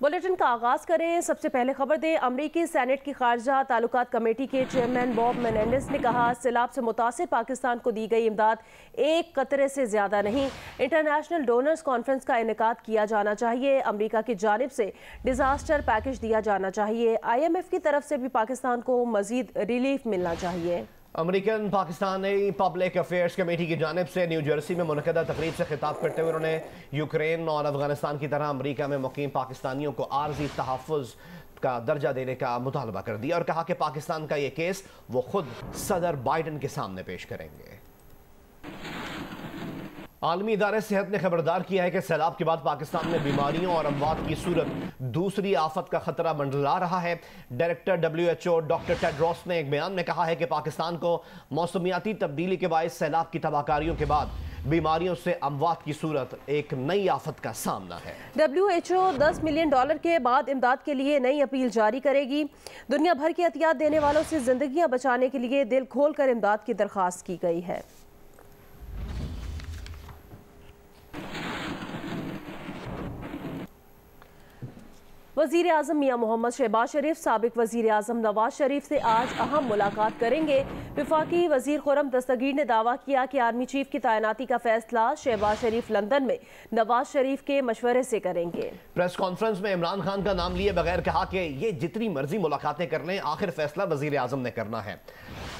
Bulletin का आगाज करें। सबसे पहले खबर दें, अमरीकी सेनेट की खारजा ताल्लुकात कमेटी के चेयरमैन बॉब मेनेंडेस ने कहा, सैलाब से मुतासिर पाकिस्तान को दी गई इमदाद एक कतरे से ज्यादा नहीं। इंटरनेशनल डोनर्स कॉन्फ्रेंस का इनेकाद किया जाना चाहिए। अमरीका की जानिब से डिजास्टर पैकेज दिया जाना चाहिए। IMF की तरफ से भी पाकिस्तान को मजीद रिलीफ मिलना चाहिए। American Pakistani public affairs committee की जानिब से न्यू जर्सी में मुनक़दा तकरीब से खिताब करते हुए उन्होंने यूक्रेन और अफगानिस्तान की तरह अमेरिका में मुकीम पाकिस्तानियों को आर्जी तहफ़्फ़ुज़ का दर्जा देने का मुतालबा कर दिया और कहा कि पाकिस्तान का ये केस वो खुद सदर बाइडन के सामने पेश करेंगे। आलमी इदारे सेहत ने खबरदार किया है कि सैलाब के बाद पाकिस्तान में बीमारियों और अमवात की सूरत दूसरी आफत का खतरा मंडरा रहा है। डायरेक्टर WHO डॉक्टर टेड्रोस ने एक बयान में कहा है कि पाकिस्तान को मौसमियाती तब्दीली के बायस सैलाब की तबाहकारियों के बाद बीमारियों से अमवात की सूरत एक नई आफत का सामना है। WHO $10 मिलियन के बाद इमदाद के लिए नई अपील जारी करेगी। दुनिया भर की एहतियात देने वालों से जिंदगियां बचाने के लिए दिल खोल कर इमदाद की दरख्वास्त की गई है। वज़ीर आज़म मियां मोहम्मद शहबाज शरीफ साबिक वज़ीर आज़म नवाज शरीफ से आज अहम मुलाकात करेंगे। वफाकी वज़ीर खुर्रम दस्तगीर ने दावा किया कि आर्मी चीफ की तैनाती का फैसला शहबाज शरीफ लंदन में नवाज शरीफ के मशवरे से करेंगे। प्रेस कॉन्फ्रेंस में इमरान खान का नाम लिए बगैर कहा कि ये जितनी मर्जी मुलाकातें कर लें, आखिर फैसला वज़ीर आज़म ने करना है।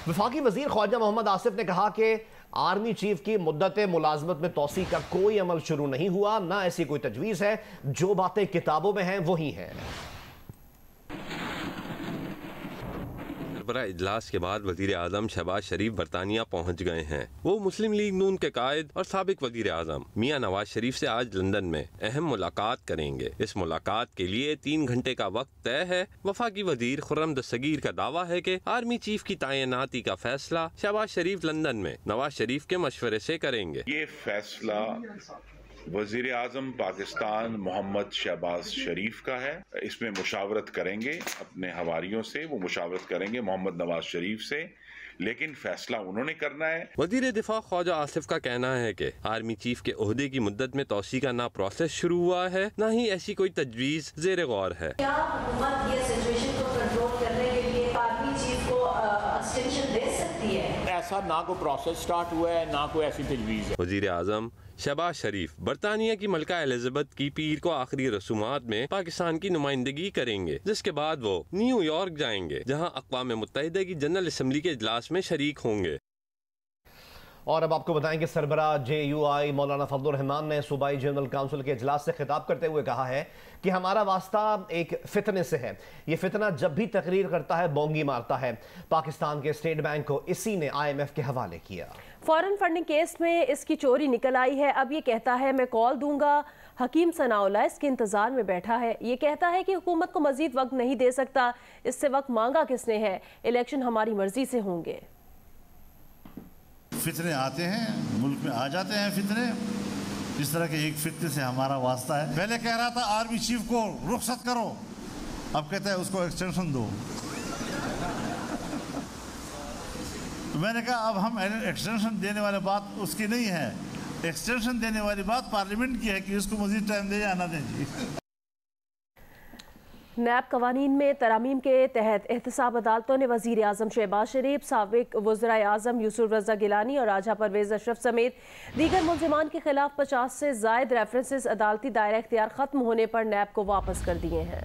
वफाकी वज़ीर ख्वाजा मोहम्मद आसिफ ने कहा कि आर्मी चीफ की मुद्दत मुलाजमत में तोसी का कोई अमल शुरू नहीं हुआ, ना ऐसी कोई तजवीज़ है। जो बातें किताबों में हैं वही हैं। सरबराह इजलास के बाद वजीर आजम शहबाज शरीफ बरतानिया पहुँच गए हैं। वो मुस्लिम लीग नून के कायद और साबिक वजीर आजम मियां नवाज शरीफ से आज लंदन में अहम मुलाकात करेंगे। इस मुलाकात के लिए 3 घंटे का वक्त तय है। वफाकी वजीर खुर्रम दस्तगीर का दावा है कि आर्मी चीफ की तैनाती का फैसला शहबाज शरीफ लंदन में नवाज शरीफ के मशवरे से करेंगे। ये फैसला वजीर आजम पाकिस्तान मोहम्मद शहबाज शरीफ का है। इसमें मुशावरत करेंगे अपने हवारियों से, वो मुशावरत करेंगे मोहम्मद नवाज शरीफ से, लेकिन फैसला उन्होंने करना है। वजीर दिफा ख्वाजा आसिफ का कहना है कि आर्मी चीफ के ओहदे की मुद्दत में तोसी का ना प्रोसेस शुरू हुआ है, ना ही ऐसी कोई तजवीज़ ज़ेर गौर है। क्या हुकूमत ये सिचुएशन को कंट्रोल करने के लिए आर्मी चीफ को एक्सटेंशन दे सकती है? ऐसा ना कोई प्रोसेस स्टार्ट हुआ है, ना कोई ऐसी तजवीज़ है। वजीर आजम शहबाज शरीफ बरतानिया की मलका एलिजाबेथ की पीर को आखिरी रसूमात में पाकिस्तान की नुमाइंदगी करेंगे, जिसके बाद वो न्यूयॉर्क जाएंगे, जहां अक़वाम मुत्तहिदा की जनरल असम्बली के इजलास में शरीक होंगे। और अब आपको बताएं कि सरबराह JUI मौलाना फजलुर रहमान ने सूबाई जनरल काउंसिल के इजलास से खिताब करते हुए कहा है कि हमारा वास्ता एक फितने से है। ये फितना जब भी तकरीर करता है बोंगी मारता है। पाकिस्तान के स्टेट बैंक को इसी ने IMF के हवाले किया। फॉरेन फंडिंग केस में इसकी चोरी निकल आई है। अब ये कहता है मैं कॉल दूंगा। हकीम सनाउल्लाह इसके इंतजार में बैठा है। ये कहता है कि हुकूमत को मजीद वक्त नहीं दे सकता। इससे वक्त मांगा किसने है? इलेक्शन हमारी मर्जी से होंगे। फितने आते हैं, मुल्क में आ जाते हैं फितने। इस तरह के एक फितने से हमारा वास्ता है। पहले कह रहा था आर्मी चीफ को रुखसत करो, अब कहता है उसको एक्सटेंशन दो। तो मैंने कहा अब हम एक्सटेंशन देने वाली बात उसकी नहीं है, एक्सटेंशन देने वाली बात पार्लियामेंट की है कि उसको मजीद टाइम दे या ना दें। नैब कवानीन में तरामीम के तहत एहतसाब अदालतों ने वज़ीर आज़म शहबाज शरीफ, साबिक वज़राए आज़म यूसुफ रज़ा गिलानी और राजा परवेज़ अशरफ समेत दीगर मुलज़िमान के खिलाफ 50 से ज़ायद रेफरेंसेस अदालती दायरा इख्तियार ख़त्म होने पर नैब को वापस कर दिए हैं।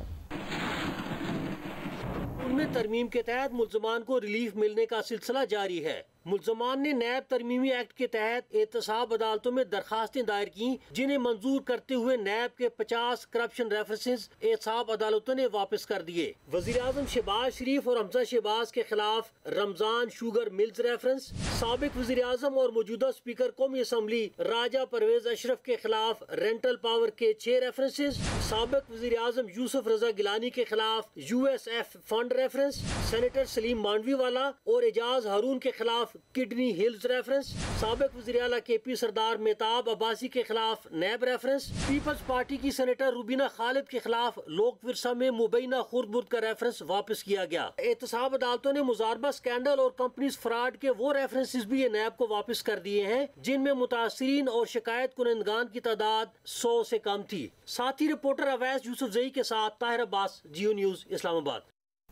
उनमें तरमीम के तहत मुलज़मान को रिलीफ मिलने का सिलसिला जारी है। मुलज़मान ने नैब तरमीमी एक्ट के तहत एहतसाब अदालतों में दरखास्तें दायर की, जिन्हें मंजूर करते हुए नैब के 50 करप्शन रेफरेंसेस एहतसाब अदालतों ने वापस कर दिए। वज़ीर आज़म शहबाज शरीफ और हमजा शहबाज के खिलाफ रमजान शुगर मिल्स रेफरेंस, साबिक वज़ीर आज़म और मौजूदा स्पीकर कौमी असम्बली राजा परवेज अशरफ के खिलाफ रेंटल पावर के 6 रेफरेंसेस, साबिक वज़ीर आज़म यूसुफ रज़ा गिलानी के खिलाफ USF fund reference, senator Saleem Mandviwala और एजाज हारून के खिलाफ किडनी हिल्स रेफरेंस, साबिक वज़ीर आला KP सरदार मेहताब अब्बासी के खिलाफ नैब रेफरेंस, पीपल्स पार्टी की सेनेटर रुबीना खालिद के खिलाफ लोक विरसा में मुबैना खुर्द-बुर्द का रेफरेंस वापस किया गया। एहतसाब अदालतों ने मुजारबा स्कैंडल और कंपनीज फ्रॉड के वो रेफरेंसेस भी नैब को वापस कर दिए हैं जिनमें मुतासिरीन और शिकायत कुनंदगान की तादाद 100 से कम थी। साथी रिपोर्टर अवैस यूसुफ जई के साथ ताहिर अब्बास, जियो न्यूज इस्लामाबाद।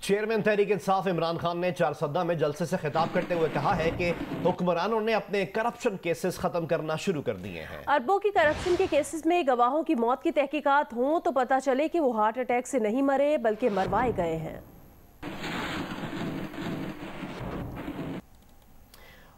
चेयरमैन तहरीक इंसाफ इमरान खान ने चारसद्दा में जलसे से खिताब करते हुए कहा है कि हुक्मरानों ने अपने करप्शन केसेस खत्म करना शुरू कर दिए हैं। अरबों की करप्शन के केसेस में गवाहों की मौत की तहकीकात हों तो पता चले कि वो हार्ट अटैक से नहीं मरे बल्कि मरवाए गए हैं।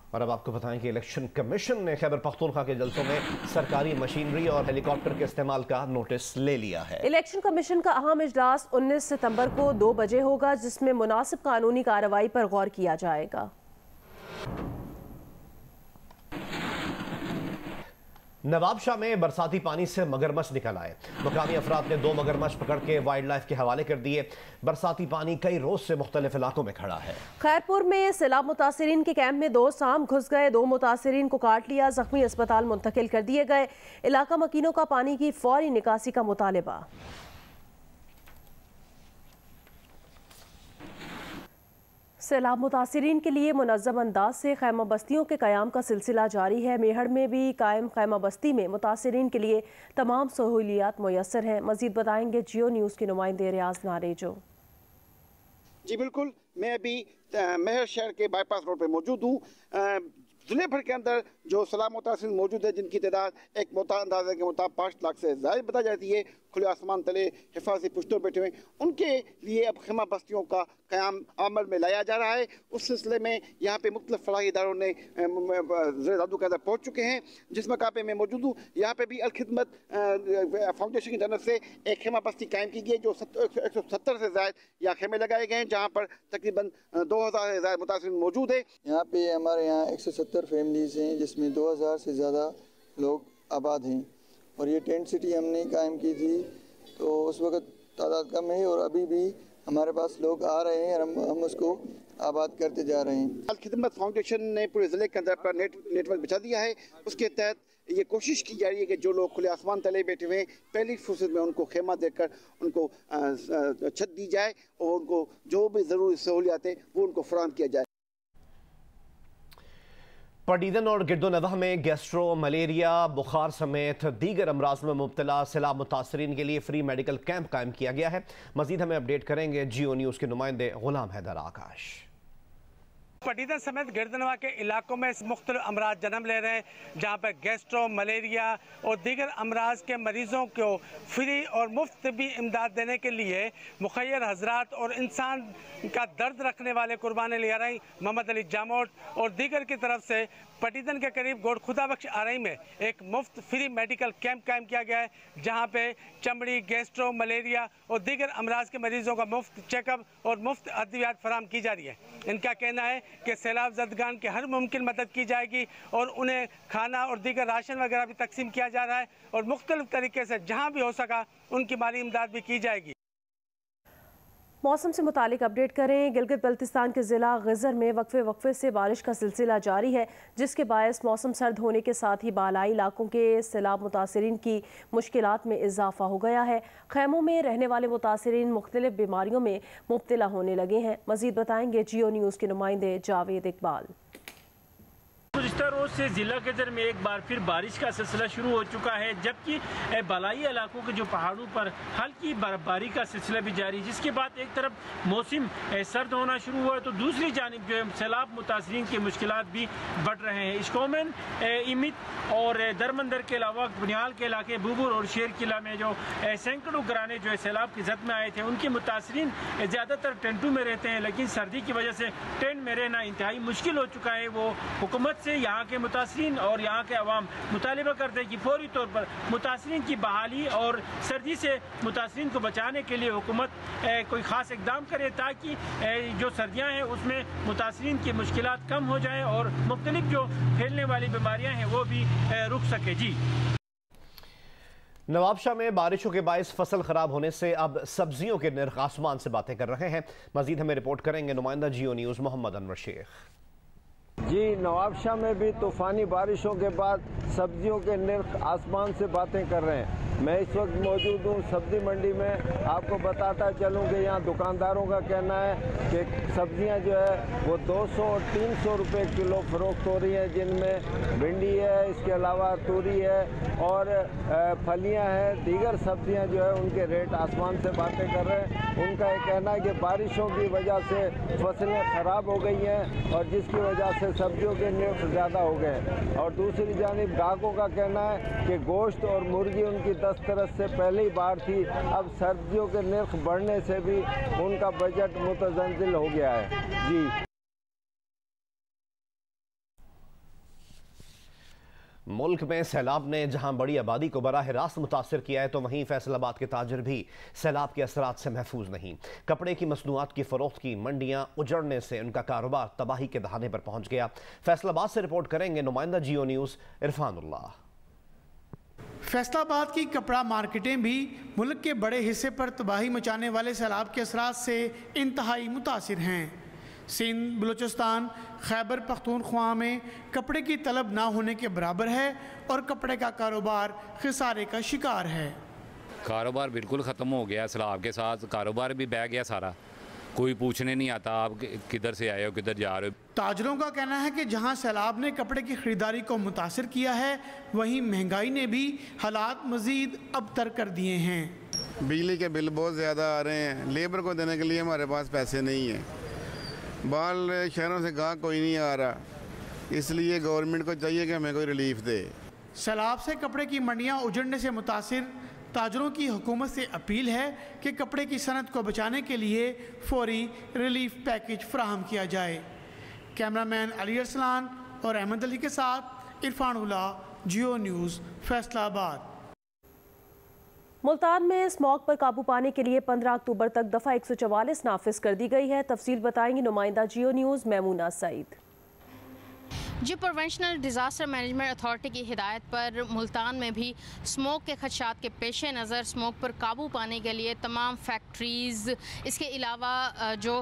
और अब आपको बताएं कि इलेक्शन कमीशन ने खैबर पख्तूनख्वा के जलसों में सरकारी मशीनरी और हेलीकॉप्टर के इस्तेमाल का नोटिस ले लिया है। इलेक्शन कमीशन का अहम इजलास 19 सितंबर को 2 बजे होगा जिसमें मुनासिब कानूनी कार्रवाई पर गौर किया जाएगा। नवाबशाह में बरसाती पानी से मगरमच्छ निकल आए। मुकामी अफराद ने 2 मगरमच्छ पकड़ के वाइल्ड लाइफ के हवाले कर दिए। बरसाती पानी कई रोज से मुख्तलिफ इलाकों में खड़ा है। खैरपुर में सैलाब मुतासिरीन के कैंप में 2 सांप घुस गए, 2 मुतासिरीन को काट लिया, जख्मी अस्पताल मुंतकिल कर दिए गए। इलाका मकीनों का पानी की फौरी निकासी का मुतालिबा। सैलाब मुतासिरीन के लिए मुनज़्ज़म अंदाज से खैमा बस्तियों के क़याम का सिलसिला जारी है। मेहड़ में भी कायम खैमा बस्ती में मुतासिरीन के लिए तमाम सहूलियात मुयस्सर हैं। मज़ीद बताएंगे जियो न्यूज़ के नुमाइंदे रियाज नारेजो। जी बिल्कुल, मैं अभी मेहर शहर के बाईपास रोड पर मौजूद हूँ। ज़िले भर के अंदर जो सैलाब मुतासिरीन मौजूद है जिनकी तादाद एक अंदाजे के मुताबिक 5 लाख से ज़्यादा बताई जाती है, खुले आसमान तले हिफाजती पुश्तों बैठे हुए, उनके लिए अब खैमा बस्तियों का क़याम अमल में लाया जा रहा है। उस सिलसिले में यहाँ पे मुख्तलिफ फलाही इदारों ने ज़ेर-ए-दादू के अंदर पहुँच चुके हैं। जिस मकाम पे मैं मौजूद हूँ यहाँ पे भी अल-खिदमत फाउंडेशन की तरफ से एक खैमा बस्ती कायम की गई है जो 170 से ज़्यादा यहाँ खेमे लगाए गए हैं, जहाँ पर तकरीबन 2000 से ज़्यादा मुतासिरीन मौजूद है। यहाँ पे हमारे यहाँ 170 फैमिलीज़ हैं जिसमें 2000 से ज़्यादा लोग आबाद हैं और ये टेंट सिटी हमने कायम की थी तो उस वक्त तादाद कम है और अभी भी हमारे पास लोग आ रहे हैं और हम उसको आबाद करते जा रहे हैं। अल-खिदमत फाउंडेशन ने पूरे ज़िले के अंदर अपना नेटवर्क बिछा दिया है। उसके तहत ये कोशिश की जा रही है कि जो लोग खुले आसमान तले बैठे हुए हैं पहली फुर्सत में उनको खेमा देकर उनको छत दी जाए और उनको जो भी ज़रूरी सहूलियात है वो उनको फराहम किया जाए। पटीदन और गिरदोनवाह में गैस्ट्रो, मलेरिया, बुखार समेत दीगर अमराज में मुब्तला सैलाब मुतासरीन के लिए फ्री मेडिकल कैंप कायम किया गया है। मजीद हमें अपडेट करेंगे जियो न्यूज़ के नुमाइंदे गुलाम हैदर आकाश। पटीदन समेत गिरदनवा के इलाकों में मुख्तलिफ अमराज जन्म ले रहे हैं जहाँ पर गैस्ट्रो, मलेरिया और दीगर अमराज के मरीजों को फ्री और मुफ्त तबी इमदाद देने के लिए मुखैर हजरात और इंसान का दर्द रखने वाले कुर्बानी ले रही मोहम्मद अली जामोट और दीगर की तरफ से पटीदन के करीब गोड खुदाबख्श आरई में एक मुफ्त फ्री मेडिकल कैंप कायम किया गया है जहाँ पे चमड़ी, गैस्ट्रो, मलेरिया और दीगर अमराज के मरीजों का मुफ्त चेकअप और मुफ्त अद्वियात फराम की जा रही है। इनका कहना है कि सैलाब ज़दगान की हर मुमकिन मदद की जाएगी और उन्हें खाना और दीगर राशन वगैरह भी तकसीम किया जा रहा है और मुख्तलिफ तरीके से जहाँ भी हो सका उनकी माली इमदाद भी की जाएगी। मौसम से मुतालिक अपडेट करें। गिलगित बल्तिस्तान के ज़िला ग़ज़र में वक्फे से बारिश का सिलसिला जारी है जिसके बायस मौसम सर्द होने के साथ ही बालाई इलाकों के सैलाब मुतासरीन की मुश्किलात में इजाफा हो गया है। खैमों में रहने वाले मुतासरीन मुख्तलिफ बीमारियों में मुब्तला होने लगे हैं। मज़ीद बताएंगे जियो न्यूज़ के नुमाइंदे जावेद इकबाल। गुज़िश्ता रोज़ से ज़िला ग़ज़र में एक बार फिर बारिश का सिलसिला शुरू हो चुका है जबकि बालाई इलाकों के जो पहाड़ों पर हल्की बर्फबारी का सिलसिला भी जारी, जिसके बाद एक तरफ मौसम सर्द होना शुरू हुआ है तो दूसरी जानिब जो है सैलाब मुतासरीन की मुश्किलात भी बढ़ रहे हैं। इश्कोमन, इमित और दरमंदर के अलावा बुनियाल के इलाके बुबुर और शेर किला में जो सैकड़ों घराने जो है सैलाब की जद में आए थे उनके मुतासरीन ज़्यादातर टेंटों में रहते हैं, लेकिन सर्दी की वजह से टेंट में रहना इंतहाई मुश्किल हो चुका है। वो हुकूमत से यहाँ के मुतासरीन और यहाँ के अवाम मुतालिबा करते हैं कि फौरी तौर पर मुतासरीन की बहाली और सर्दी से मुतासरीन को बचाने के लिए हुकूमत कोई ख़ास इकदाम करे ताकि जो सर्दियाँ हैं उसमें मुतासरीन की मुश्किलात कम हो जाएँ और मुख्तलिफ जो फैलने वाली बीमारियाँ हैं वो भी रुक सके। जी, नवाबशाह में बारिशों के बायस फसल खराब होने से अब सब्जियों के निर्ख आसमान से बातें कर रहे हैं। मजीद हमें रिपोर्ट करेंगे नुमाइंदा जियो न्यूज़ मोहम्मद अनवर शेख। जी, नवाबशाह में भी तूफ़ानी बारिशों के बाद सब्जियों के निर्ख आसमान से बातें कर रहे हैं। मैं इस वक्त मौजूद हूँ सब्ज़ी मंडी में। आपको बताता चलूँ कि यहाँ दुकानदारों का कहना है कि सब्जियाँ जो है वो 200 और 300 रुपये किलो फ़रोख्त हो रही हैं, जिनमें भिंडी है, इसके अलावा तूरी है और फलियाँ हैं, दीगर सब्जियाँ जो है उनके रेट आसमान से बातें कर रहे हैं। उनका ये कहना है कि बारिशों की वजह से फसलें ख़राब हो गई हैं और जिसकी वजह से सब्जियों के निर्ख ज़्यादा हो गए। और दूसरी जानिब ग्राहकों का कहना है कि गोश्त और मुर्गी उनकी दस्तरस से पहले ही बाहर थी, अब सब्जियों के निर्ख बढ़ने से भी उनका बजट मुतज़लज़ल हो गया है। जी, मुल्क में सैलाब ने जहां बड़ी आबादी को बराह रास्त मुतासर किया है, तो वहीं फैसलाबाद के ताजिर भी सैलाब के असरात से महफूज नहीं। कपड़े की मसनूआत की फरोख्त की मंडियां उजड़ने से उनका कारोबार तबाही के दहाने पर पहुंच गया। फैसलाबाद से रिपोर्ट करेंगे नुमाइंदा जियो न्यूज़ इरफानुल्लाह। फैसलाबाद की कपड़ा मार्केटें भी मुल्क के बड़े हिस्से पर तबाही मचाने वाले सैलाब के असरात से इंतहाई मुतासिर हैं। सिंध, बलूचिस्तान, खैबर पख्तूनख्वा में कपड़े की तलब ना होने के बराबर है और कपड़े का कारोबार खिसारे का शिकार है। कारोबार बिल्कुल ख़त्म हो गया, सैलाब के साथ कारोबार भी बह गया सारा। कोई पूछने नहीं आता आप किधर से आए हो, किधर जा रहे हो। ताजरों का कहना है कि जहां सैलाब ने कपड़े की खरीदारी को मुतासिर किया है, वहीं महंगाई ने भी हालात मजीद अबतर कर दिए हैं। बिजली के बिल बहुत ज़्यादा आ रहे हैं, लेबर को देने के लिए हमारे पास पैसे नहीं हैं, बाल शहरों से गाहक कोई नहीं आ रहा, इसलिए गवर्नमेंट को चाहिए कि हमें कोई रिलीफ दे। सैलाब से कपड़े की मंडियां उजड़ने से मुतासिर ताजरों की हुकूमत से अपील है कि कपड़े की सनत को बचाने के लिए फौरी रिलीफ पैकेज फराहम किया जाए। कैमरामैन अली अरसलान और अहमद अली के साथ इरफानुल्लाह, जियो न्यूज़, फैसलाबाद। मुल्तान में स्मॉग पर काबू पाने के लिए 15 अक्टूबर तक दफ़ा 144 नाफिज कर दी गई है। तफसील बताएंगी नुमाइंदा जियो न्यूज़ मैमूना सईद। जी, प्रोवेंशनल डिज़ास्टर मैनेजमेंट अथॉरिटी की हिदायत पर मुल्तान में भी स्मोक के खदशात के पेश नज़र स्मोक पर काबू पाने के लिए तमाम फैक्ट्रीज़, इसके अलावा जो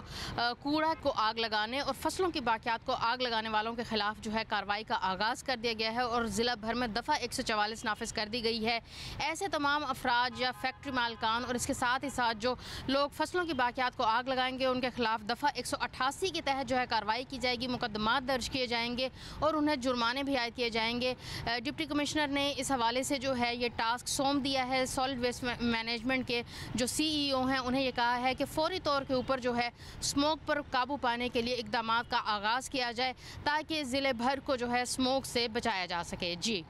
कूड़ा को आग लगाने और फसलों की बाकियात को आग लगाने वालों के ख़िलाफ़ जो है कार्रवाई का आगाज़ कर दिया गया है और ज़िला भर में दफ़ा 144 नाफिज कर दी गई है। ऐसे तमाम अफराद या फैक्ट्री मालकान और इसके साथ ही साथ जो लोग फसलों की बाकियात को आग लगाएंगे उनके खिलाफ दफ़ा 188 के तहत जो है कार्रवाई की जाएगी, मुकदमात दर्ज किए जाएंगे और उन्हें जुर्माने भी आयद किए जाएंगे। डिप्टी कमिश्नर ने इस हवाले से जो है ये टास्क सौंप दिया है सॉलिड वेस्ट मैनेजमेंट के जो CEO हैं, उन्हें ये कहा है कि फौरी तौर के ऊपर जो है स्मोक पर काबू पाने के लिए इक़दामात का आगाज़ किया जाए ताकि ज़िले भर को जो है स्मोक से बचाया जा सके। जी,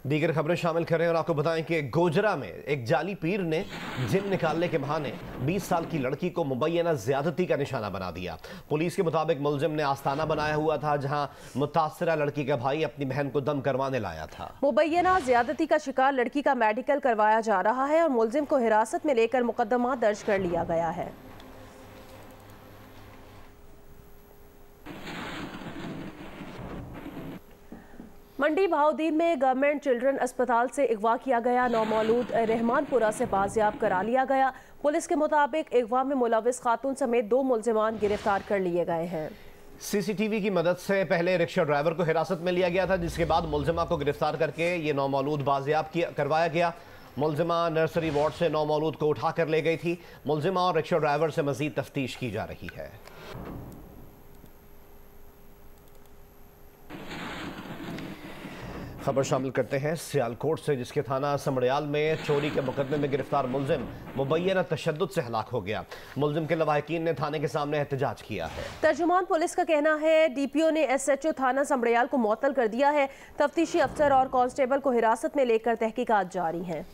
दीगर खबरें शामिल करें और आपको बताएं कि गोजरा में एक जाली पीर ने जिन निकालने के बहाने 20 साल की लड़की को मुबैना ज्यादती का निशाना बना दिया। पुलिस के मुताबिक मुलजिम ने आस्ताना बनाया हुआ था जहां मुतासरा लड़की का भाई अपनी बहन को दम करवाने लाया था। मुबैना ज्यादती का शिकार लड़की का मेडिकल करवाया जा रहा है और मुलजिम को हिरासत में लेकर मुकदमा दर्ज कर लिया गया है। मंडी बहाउद्दीन में गवर्नमेंट चिल्ड्रन अस्पताल से अगवा किया गया नौमौलूद रहमानपुरा से बाजियाब करा लिया गया। पुलिस के मुताबिक अगवा में मुलविस खातून समेत 2 मुलजिमान गिरफ्तार कर लिए गए हैं। CCTV की मदद से पहले रिक्शा ड्राइवर को हिरासत में लिया गया था, जिसके बाद मुलजिमा को गिरफ्तार करके ये नौमौलूद बाजियाब करवाया गया। मुलजिमा नर्सरी वार्ड से नौमौलूद को उठा कर ले गई थी। मुलजिमा और रिक्शा ड्राइवर से मजीद तफ्तीश की जा रही है। खबर शामिल करते हैं सियालकोट से, जिसके थाना समड़ियाल में चोरी के मुकदमे में गिरफ्तार मुलजिम मुबैना तशद्दुद से हलाक हो गया। मुलजिम के लवाहिकीन ने थाने के सामने एहतजाज किया है। तर्जुमान पुलिस का कहना है DPO ने SHO थाना समड़ियाल को मुअत्तल कर दिया है। तफ्तीशी अफसर और कांस्टेबल को हिरासत में लेकर तहकीकात जारी हैं।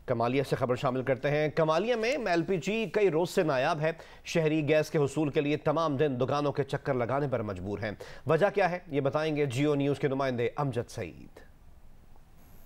कमालिया से खबर शामिल करते हैं। कमालिया में LPG कई रोज से नायाब है। शहरी गैस के हुसूल के लिए तमाम दिन दुकानों के चक्कर लगाने पर मजबूर हैं। वजह क्या है ये बताएंगे जियो न्यूज़ के नुमाइंदे अमजद सईद।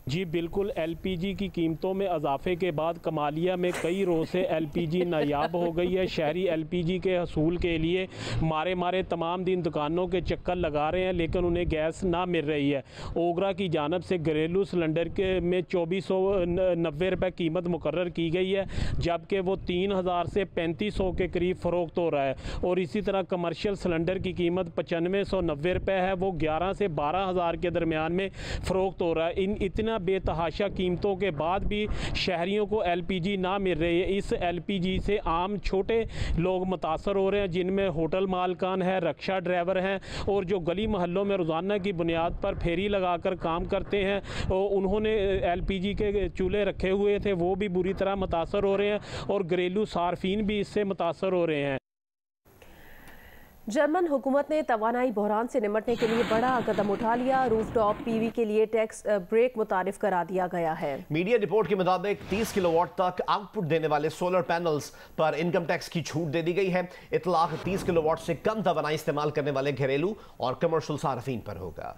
जी बिल्कुल, एलपीजी की कीमतों में इजाफे के बाद कमालिया में कई रोज़ से एलपीजी नायाब हो गई है। शहरी एलपीजी के हसूल के लिए मारे तमाम दिन दुकानों के चक्कर लगा रहे हैं, लेकिन उन्हें गैस ना मिल रही है। ओगरा की जानब से घरेलू सिलेंडर के में 2490 रुपये कीमत मुकर्रर की गई है, जबकि वो 3000 से 3500 के करीब फ़रोख्त हो रहा है। और इसी तरह कमर्शियल सिलेंडर की कीमत 9590 रुपये है, वो 11 से 12,000 के दरमियान में फ़रोख्त हो रहा है। इतना बेतहाशा कीमतों के बाद भी शहरियों को एलपीजी ना मिल रही है। इस एलपीजी से आम छोटे लोग मुतासर हो रहे हैं, जिनमें होटल मालकान है, रक्षा ड्राइवर हैं और जो गली मोहल्लों में रोज़ाना की बुनियाद पर फेरी लगाकर काम करते हैं, उन्होंने एलपीजी के चूल्हे रखे हुए थे, वो भी बुरी तरह मुतासर हो रहे हैं और घरेलू सार्फिन भी इससे मुतासर हो रहे हैं। जर्मन हुकूमत ने तवानाई बहरान से निपटने के लिए बड़ा कदम उठा लिया। रूफटॉप पीवी के लिए टैक्स ब्रेक मुतारिफ करा दिया गया है। मीडिया रिपोर्ट के मुताबिक 30 किलोवाट तक आउटपुट देने वाले सोलर पैनल्स पर इनकम टैक्स की छूट दे दी गई है। इतलाक 30 किलोवाट से कम तवानाई इस्तेमाल करने वाले घरेलू और कमर्शियल सार्फिन पर होगा।